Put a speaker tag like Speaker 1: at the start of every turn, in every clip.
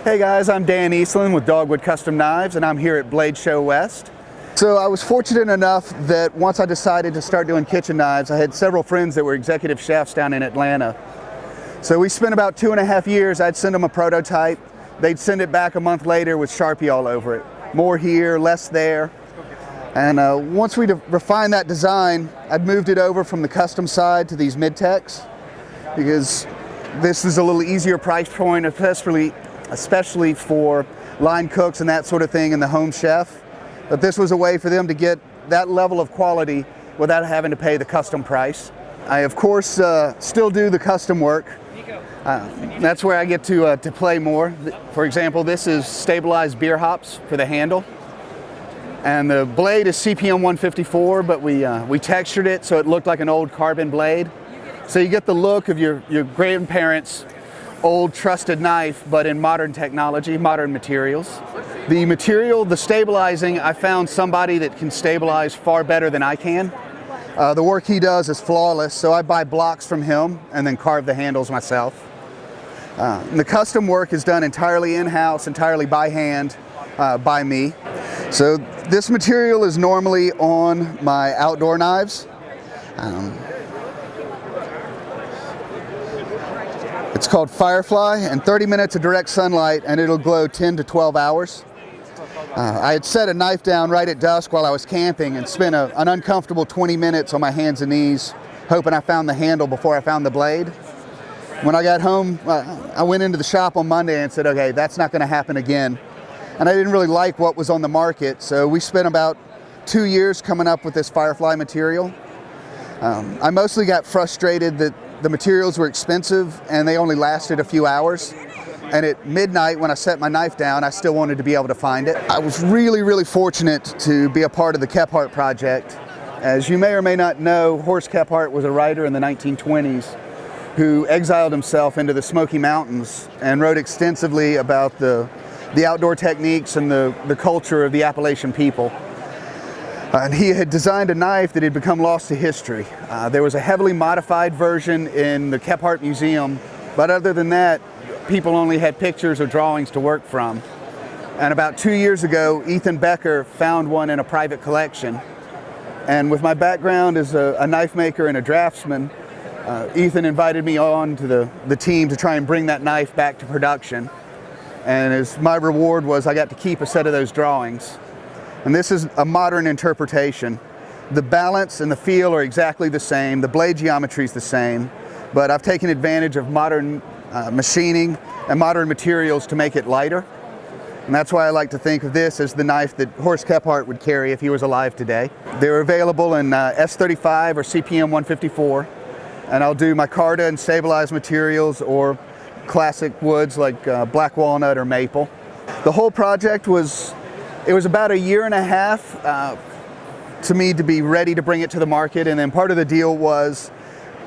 Speaker 1: Hey guys, I'm Dan Eastland with Dogwood Custom Knives, and I'm here at Blade Show West. So I was fortunate enough that once I decided to start doing kitchen knives, I had several friends that were executive chefs down in Atlanta. So we spent about 2.5 years. I'd send them a prototype. They'd send it back a month later with Sharpie all over it. More here, less there. And once we refined that design, I'd moved it over from the custom side to these mid-techs, because this is a little easier price point, especially for line cooks and that sort of thing, and the home chef. But this was a way for them to get that level of quality without having to pay the custom price. I, of course, still do the custom work. That's where I get to play more. For example, this is stabilized beer hops for the handle. And the blade is CPM 154, but we textured it so it looked like an old carbon blade. So you get the look of your grandparents' old trusted knife, but in modern technology, modern materials. The material, the stabilizing, I found somebody that can stabilize far better than I can. The work he does is flawless, so I buy blocks from him and then carve the handles myself. And the custom work is done entirely in-house, entirely by hand, by me. So this material is normally on my outdoor knives. It's called Firefly, and 30 minutes of direct sunlight and it'll glow 10 to 12 hours. I had set a knife down right at dusk while I was camping and spent an uncomfortable 20 minutes on my hands and knees, hoping I found the handle before I found the blade. When I got home, I went into the shop on Monday and said, okay, that's not going to happen again. And I didn't really like what was on the market, so we spent about 2 years coming up with this Firefly material. I mostly got frustrated that the materials were expensive and they only lasted a few hours. And at midnight, when I set my knife down, I still wanted to be able to find it. I was really fortunate to be a part of the Kephart project. As you may or may not know, Horst Kephart was a writer in the 1920s who exiled himself into the Smoky Mountains and wrote extensively about the outdoor techniques and the culture of the Appalachian people. And he had designed a knife that had become lost to history. There was a heavily modified version in the Kephart Museum, but other than that, people only had pictures or drawings to work from. And about 2 years ago, Ethan Becker found one in a private collection. And with my background as a knife maker and a draftsman, Ethan invited me on to the team to try and bring that knife back to production. And as my reward was, I got to keep a set of those drawings. And this is a modern interpretation. The balance and the feel are exactly the same. The blade geometry is the same, but I've taken advantage of modern machining and modern materials to make it lighter. And that's why I like to think of this as the knife that Horst Kephart would carry if he was alive today. They're available in S35 or CPM 154. And I'll do micarta and stabilized materials or classic woods like black walnut or maple. The whole project was about 1.5 years to me to be ready to bring it to the market, and then part of the deal was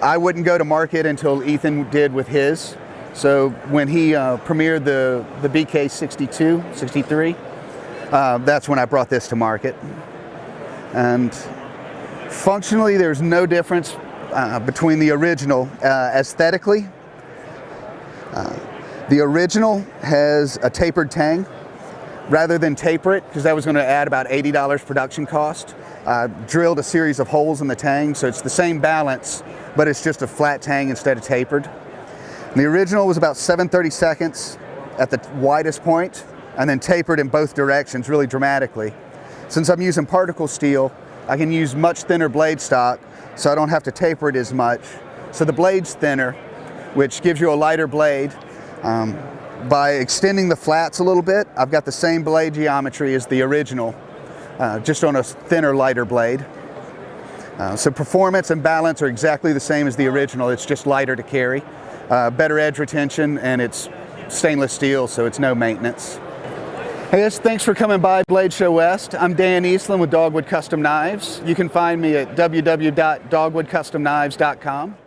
Speaker 1: I wouldn't go to market until Ethan did with his. So when he premiered the BK 63, that's when I brought this to market. And functionally, there's no difference between the original aesthetically. The original has a tapered tang. Rather than taper it, because that was going to add about $80 production cost, drilled a series of holes in the tang, so it's the same balance, but it's just a flat tang instead of tapered. And the original was about 7/32 at the widest point, and then tapered in both directions really dramatically. Since I'm using particle steel, I can use much thinner blade stock, so I don't have to taper it as much. So the blade's thinner, which gives you a lighter blade. By extending the flats a little bit, I've got the same blade geometry as the original, just on a thinner, lighter blade. So performance and balance are exactly the same as the original, it's just lighter to carry. Better edge retention, and it's stainless steel, so it's no maintenance. Hey guys, thanks for coming by Blade Show West. I'm Dan Eastland with Dogwood Custom Knives. You can find me at www.dogwoodcustomknives.com.